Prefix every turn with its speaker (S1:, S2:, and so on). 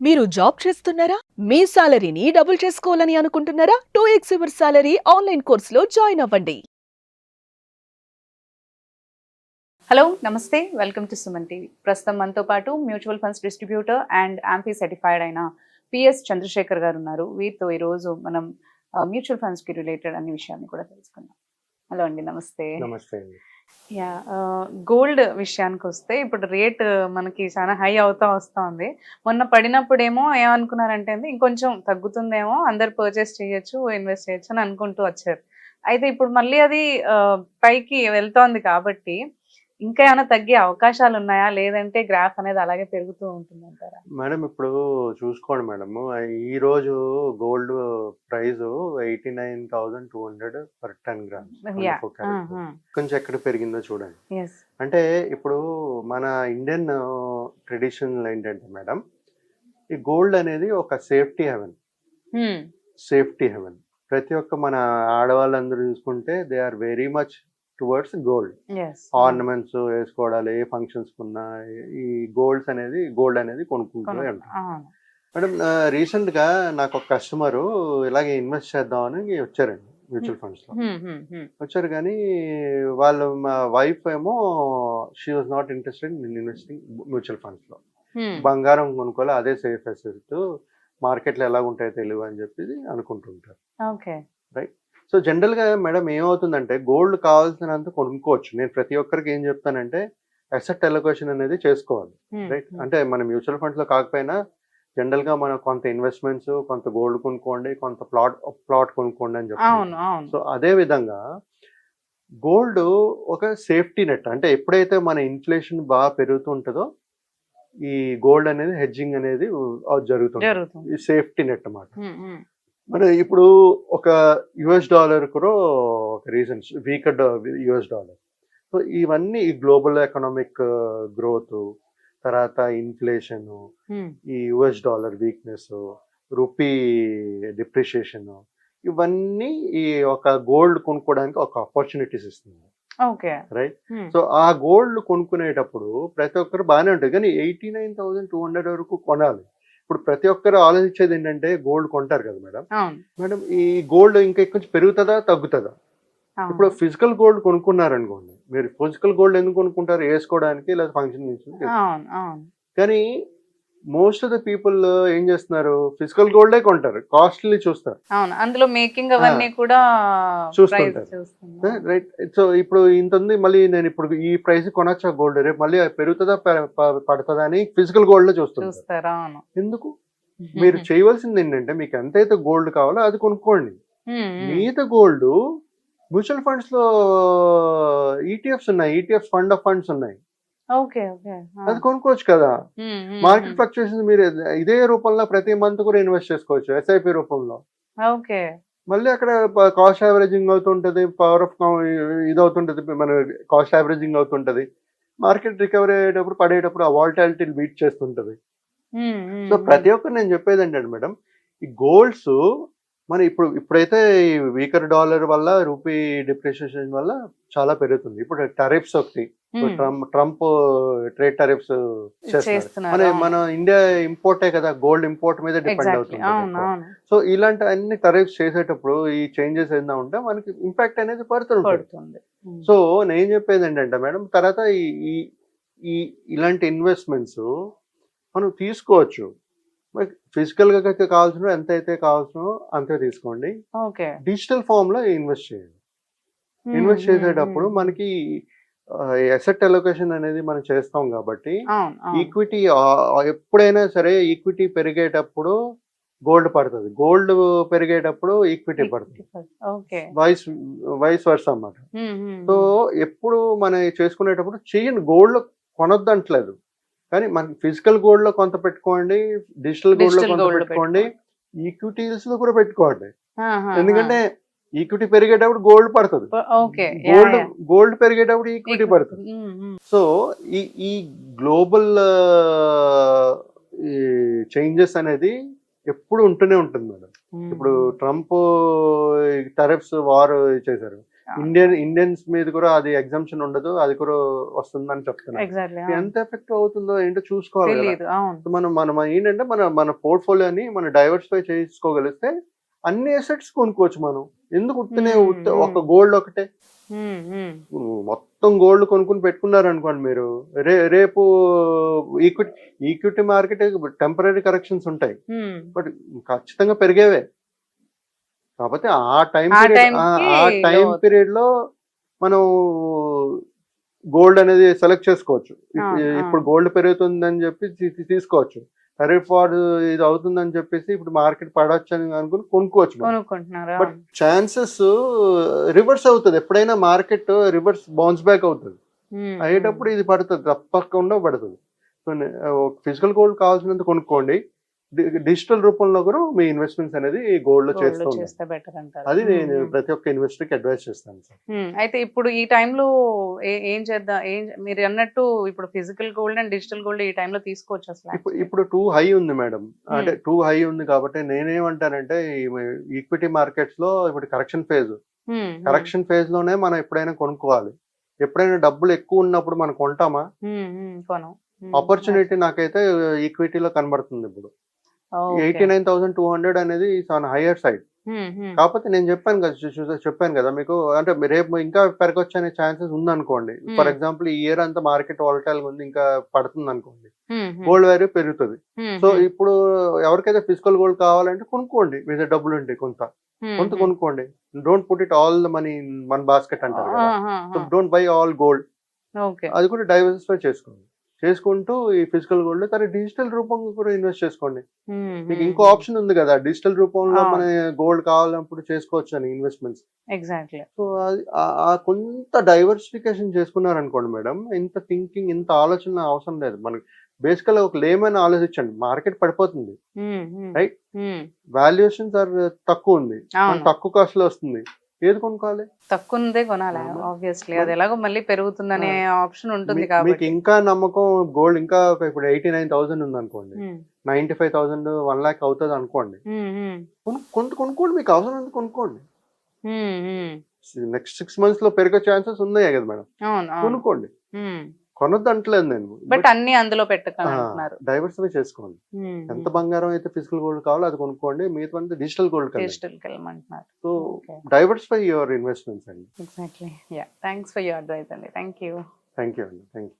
S1: మీరు జాబ్ చేస్తున్నారా? మీ సాలరీని డబుల్ చేసుకోవాలని అనుకుంటున్నారా? 2x యువర్ సాలరీ ఆన్లైన్ కోర్సులో జాయిన్ అవ్వండి.
S2: హలో నమస్తే వెల్కమ్ టు సుమన్ టీవీ. ప్రస్తుతం మనతో పాటు mutual funds distributor and AMFI certified అయిన పిఎస్ చంద్రశేఖర్ గారు ఉన్నారు. వీరితో ఈరోజు మనం మ్యూచువల్ ఫండ్స్కి రిలేటెడ్ అన్ని విషయాన్ని కూడా తెలుసుకుందాం. హలో అండి, నమస్తే.
S3: నమస్తే అండి.
S2: యా, గోల్డ్ విషయానికి వస్తే ఇప్పుడు రేట్ మనకి చాలా హై అవుతా వస్తుంది. మొన్న పడినప్పుడేమో ఏమనుకున్నారంటే అండి, ఇంకొంచెం తగ్గుతుందేమో, అందరు పర్చేస్ చేయొచ్చు, ఇన్వెస్ట్ చేయొచ్చు అని అనుకుంటూ వచ్చారు. అయితే ఇప్పుడు మళ్ళీ అది పైకి వెళ్తోంది కాబట్టి ఇంకా ఏమైనా తగ్గే అవకాశాలు ఉన్నాయా, లేదంటే గ్రాఫ్ అనేది అలాగే పెరుగుతూ ఉంటుందంటారా?
S3: మేడం ఇప్పుడు చూసుకోండి మేడం, ఈ రోజు gold price 89,200 per 10 grams.
S2: Yeah.
S3: కొంచెం ఎక్కడ పెరిగిందో చూడండి.
S2: ఎస్.
S3: అంటే ఇప్పుడు మన ఇండియన్ ట్రెడిషన్ ఏంటంటే మేడం, ఈ గోల్డ్ అనేది ఒక సేఫ్టీ హెవెన్. Safety haven. ప్రతి ఒక్క మన ఆడవాళ్ళందరూ చూసుకుంటే they are very much towards gold. Ornaments వేసుకోవడాలు, ఏ ఫంక్షన్స్ ఉన్నా ఈ గోల్డ్ అనేది కొనుక్కుంటూ ఉంటారు. మేడం రీసెంట్ గా నాకు ఒక కస్టమరు ఇలాగే ఇన్వెస్ట్ చేద్దామని వచ్చారండి మ్యూచువల్ ఫండ్స్ లో. వచ్చారు కానీ వాళ్ళు మా వైఫ్ ఏమో she was not interested in investing mutual funds లో. బంగారం కొనుక్కోవాలి, అదే సేఫ్ అసెట్, మార్కెట్లో ఎలా ఉంటాయో తెలియదు అని చెప్పి అనుకుంటుంటారు. రైట్. సో జనరల్ గా మేడం ఏమవుతుందంటే, గోల్డ్ కావాల్సినంత కొనుక్కోవచ్చు. నేను ప్రతి ఒక్కరికి ఏం చెప్తానంటే అసెట్ అలొకేషన్ అనేది చేసుకోవాలి. రైట్. అంటే మన మ్యూచువల్ ఫండ్స్ లో కాకపోయినా జనరల్ గా మనం కొంత ఇన్వెస్ట్మెంట్స్, కొంత గోల్డ్ కొనుక్కోండి, కొంత ప్లాట్ కొనుక్కోండి అని చెప్తాను. సో అదే విధంగా గోల్డ్ ఒక సేఫ్టీ నెట్. అంటే ఎప్పుడైతే మన ఇన్ఫ్లేషన్ బాగా పెరుగుతూ ఉంటుందో ఈ గోల్డ్ అనేది హెడ్జింగ్ అనేది జరుగుతుంది. ఈ సేఫ్టీ నెట్ అన్నమాట. మరి ఇప్పుడు ఒక యుఎస్ డాలర్ కూడా ఒక reasons, weaker US dollar. So ఇవన్నీ ఈ గ్లోబల్ ఎకనామిక్ గ్రోత్, తర్వాత ఇన్ఫ్లేషన్, ఈ US dollar weakness, rupee depreciation, ఇవన్నీ ఈ ఒక గోల్డ్ కొనుక్కోవడానికి ఒక ఆపర్చునిటీస్ ఇస్తుంది. రైట్. సో ఆ గోల్డ్ కొనుక్కునేటప్పుడు ప్రతి ఒక్కరు బాగానే ఉంటుంది, కానీ 89,200 వరకు కొనాలి. ఇప్పుడు ప్రతి ఒక్కరు ఆలోచించేది ఏంటంటే గోల్డ్ కొంటారు కదా మేడం. మేడం ఈ గోల్డ్ ఇంకా కొంచెం పెరుగుతుందా తగ్గుతుందా? ఇప్పుడు ఫిజికల్ గోల్డ్ కొనుక్కున్నారనుకోండి, మీరు ఫిజికల్ గోల్డ్ ఎందుకు కొనుక్కుంటారు? వేసుకోవడానికి లేదా ఫంక్షన్. కానీ మోస్ట్ ఆఫ్ ద పీపుల్ ఏం చేస్తున్నారు, ఫిజికల్ గోల్డే కొంటారు, కాస్ట్లీ చూస్తారు,
S2: అందులో మేకింగ్ అవన్నీ కూడా
S3: చూస్తుంటారు. రైట్. సో ఇప్పుడు ఇంత ఉంది, మళ్ళీ నేను ఇప్పుడు ఈ ప్రైస్ కొనొచ్చా గోల్డ్, రేపు మళ్ళీ పెరుగుతుందా పడుతుందా అని ఫిజికల్ గోల్డ్ లో చూస్తారు. ఎందుకు? మీరు చేయవలసింది ఏంటంటే, మీకు ఎంతైతే గోల్డ్ కావాలో అది కొనుక్కోండి. మిగతా గోల్డ్ మ్యూచువల్ ఫండ్స్ లో ఈటీఎఫ్స్ ఉన్నాయి, ఈటీఎఫ్ ఫండ్ ఆఫ్ ఫండ్స్ ఉన్నాయి, అది కొనుక్కోవచ్చు కదా. మార్కెట్ ఫ్లక్చుయేషన్స్ మీరు ఇదే రూపంలో ప్రతి మంత్ కూడా ఇన్వెస్ట్ చేసుకోవచ్చు, ఎస్ఐపి రూపంలో. మళ్ళీ అక్కడ కాస్ట్ యావరేజింగ్ అవుతుంటది, పవర్ ఆఫ్ ఇదవుతుంటది, మన కాస్ట్ యావరేజింగ్ అవుతుంటది. మార్కెట్ రికవరీ అయ్యేటప్పుడు పడేటప్పుడు ఆ వాలటాలిటీని బీట్ చేస్తుంటది. సో ప్రతి ఒక్కరు నేను చెప్పేది ఏంటంటే మేడం, ఈ గోల్డ్స్ మన ఇప్పుడైతే ఈ వీకర్ డాలర్ వల్ల, రూపీ డిప్రిషియేషన్ వల్ల చాలా పెరుగుతుంది. ఇప్పుడు టరిఫ్స్ ఒకటి, ట్రంప్ ట్రేడ్ టరిఫ్స్ చేస్తున్నారు. మన ఇండియా ఇంపోర్టే కదా, గోల్డ్ ఇంపోర్ట్ మీద డిపెండ్ అవుతుంది. సో ఇలాంటి అన్ని టరిఫ్స్ చేసేటప్పుడు ఈ చేంజెస్ ఏదైనా ఉంటే మనకి ఇంపాక్ట్ అనేది పడుతుంది. సో నేను చెప్పేది ఏంటంటే మేడం, తర్వాత ఈ ఇలాంటి ఇన్వెస్ట్మెంట్స్ మనం తీసుకోవచ్చు. ఫిజికల్ గా కావాల్సిన ఎంతైతే కావాల్సిన అంతే తీసుకోండి. డిజిటల్ ఫామ్ లో ఇన్వెస్ట్ చేయండి. ఇన్వెస్ట్ చేసేటప్పుడు మనకి అసెట్ అలొకేషన్ అనేది మనం చేస్తాం కాబట్టి, ఈక్విటీ ఎప్పుడైనా సరే ఈక్విటీ పెరిగేటప్పుడు గోల్డ్ పడుతుంది, గోల్డ్ పెరిగేటప్పుడు ఈక్విటీ పడుతుంది, వైస్ వర్స అన్నమాట. సో ఎప్పుడు మనం చేసుకునేటప్పుడు చెయ్యండి, గోల్డ్ కొనొద్దంటలేదు, కానీ మనకి ఫిజికల్ గోల్డ్ లో కొంత పెట్టుకోండి, డిజిటల్ గోల్డ్ లో కొంత పెట్టుకోండి, ఈక్విటీస్ లో కూడా పెట్టుకోండి. ఎందుకంటే ఈక్విటీ పెరిగేటప్పుడు గోల్డ్ పడుతుంది, గోల్డ్ పెరిగేటప్పుడు ఈక్విటీ పడుతుంది. సో ఈ గ్లోబల్ చేంజెస్ అనేది ఎప్పుడు ఉంటూనే ఉంటుంది మేడం. ఇప్పుడు ట్రంప్ టరిఫ్స్ వార్ చేశారు, ఇండియన్స్ మీద కూడా అది ఎగ్జామ్షన్ ఉండదు, అది కూడా వస్తుందని చెప్తున్నారు.
S2: ఎగ్జాక్ట్లీ
S3: ఎంత ఎఫెక్ట్ అవుతుందో ఏంటో చూసుకోవాలి కదా.
S2: తెలియదు. అవును.
S3: మనం ఏంటంటే మన పోర్ట్ఫోలియోని మనం డైవర్సిఫై చేసుకోగలిగితే అన్ని అసెట్స్ కొనుక్కోవచ్చు మనం. ఎందుకు ఒక గోల్డ్ ఒకటే మొత్తం గోల్డ్ కొనుక్కుని పెట్టుకున్నారు అనుకోండి మీరు, రేపు ఈక్విటీ మార్కెట్ టెంపరీ కరెక్షన్స్ ఉంటాయి, బట్ ఖచ్చితంగా పెరిగేవే. కాకపోతే ఆ టైం పీరియడ్ లో మనం గోల్డ్ అనేది సెలెక్ట్ చేసుకోవచ్చు. ఇప్పుడు గోల్డ్ పెరుగుతుందని చెప్పి తీసుకోవచ్చు. ఫార్ ఇది అవుతుందని చెప్పేసి ఇప్పుడు మార్కెట్ పడవచ్చు అని అనుకుని కొనుక్కోవచ్చు. బట్ ఛాన్సెస్ రివర్స్ అవుతుంది. ఎప్పుడైనా మార్కెట్ రివర్స్ బౌన్స్ బ్యాక్ అవుతుంది, అయ్యేటప్పుడు ఇది పడుతుంది, తప్పకుండా పడుతుంది. సో ఫిజికల్ గోల్డ్ కావాల్సినంత కొనుక్కోండి, డిజిటల్ రూపంలో కూడా మీ ఇన్వెస్ట్మెంట్స్ అనేది గోల్డ్ లో చేస్తే బెటర్ అంటారు. అది నేను ప్రతి ఒక్క ఇన్వెస్టర్ కి అడ్వైస్ చేస్తాను సార్.
S2: అయితే ఇప్పుడు ఈ టైంలో ఏం చేద్దాం, మీరు అన్నట్టు ఇప్పుడు physical gold and digital gold ఈ టైంలో తీసుకోవచ్చు అసలు?
S3: ఇప్పుడు టూ హై ఉంది మేడం, అంటే టూ హై ఉంది కాబట్టి నేనేమంటానంటే ఈక్విటీ మార్కెట్స్ లో ఇప్పుడు కరెక్షన్ ఫేజ్ లోనే మనం ఎప్పుడైనా కొనుక్కోవాలి. ఎప్పుడైనా డబ్బులు ఎక్కువ ఉన్నప్పుడు మనం కొంటామా? ఆపర్చునిటీ నాకైతే ఈక్విటీలో కనబడుతుంది. ఇప్పుడు 89,200 అనేది ఆన్ హైయర్ సైడ్. కాకపోతే నేను చెప్పాను కదా మీకు, అంటే రేపు ఇంకా పెరగొచ్చు అనే ఛాన్సెస్ ఉందనుకోండి. ఫర్ ఎగ్జాంపుల్ ఈ ఇయర్ అంతా మార్కెట్ వాలటైల్ ఉంది, ఇంకా పడుతుంది అనుకోండి, గోల్డ్ వాల్యూ పెరుగుతుంది. సో ఇప్పుడు ఎవరికైతే ఫిజికల్ గోల్డ్ కావాలంటే కొనుక్కోండి, మీ దగ్గర డబ్బులు ఉంటాయి, కొంత కొనుక్కోండి. Don't put it all the money in one basket అంటారు కదా. So don't by all gold, అది కూడా డైవర్సిఫై చేసుకుంటూ ఈ ఫిజికల్ గోల్డ్ కానీ డిజిటల్ రూపంలో కూడా ఇన్వెస్ట్ చేసుకోండి. మీకు ఇంకో ఆప్షన్ ఉంది కదా, డిజిటల్ రూపంలో మన గోల్డ్ కావాలన్నప్పుడు చేసుకోవచ్చు అని ఇన్వెస్ట్మెంట్స్.
S2: ఎగ్జాక్ట్లీ.
S3: సో కొంత డైవర్సిఫికేషన్ చేసుకున్నారు అనుకోండి మేడం, ఇంత థింకింగ్, ఇంత ఆలోచన అవసరం లేదు మనకి. బేసికల్ ఒక లేమని ఆలోచించండి, మార్కెట్ పడిపోతుంది, రైట్, వాల్యుయేషన్స్ ఆర్ తక్కువ ఉంది, తక్కువ కాస్ట్ లో వస్తుంది, ఏది కొనుక్కోవాలి?
S2: తక్కువదే కొనాలి ఆబ్వియస్లీ, అది ఎలాగో మళ్ళీ పెరుగుతుందనే ఆప్షన్ ఉంటుంది కాబట్టి.
S3: మీకు ఇంకా నమ్మకం గోల్డ్ ఇంకా ఇప్పుడు 89,000 ఉంది అనుకోండి, 95,000 1 lakh అవుతుంది అనుకోండి, కొనుక్కోండి, మీకు అవసరం ఉంది కొనుక్కోండి. నెక్స్ట్ 6 months లో పెరిగే ఛాన్సెస్ ఉన్నాయి కదా మేడం, కొనుక్కోండి. కొనొద్దు అంటలేదు నేను,
S2: బట్ అన్ని అందులో పెట్టుకోవాలి,
S3: డైవర్సిఫై చేసుకోండి. ఎంత బంగారం అయితే ఫిజికల్ గోల్డ్ కావాలో అది కొనుక్కోండి, మిగతా డిజిటల్ గోల్డ్
S2: వెళ్ళమంటున్నారు.
S3: సో డైవర్సిఫై యువర్ ఇన్వెస్ట్మెంట్స్ అండి.
S2: Exactly. Yeah, thanks for your advice అండి. థ్యాంక్ యూ
S3: అండి. Thank you.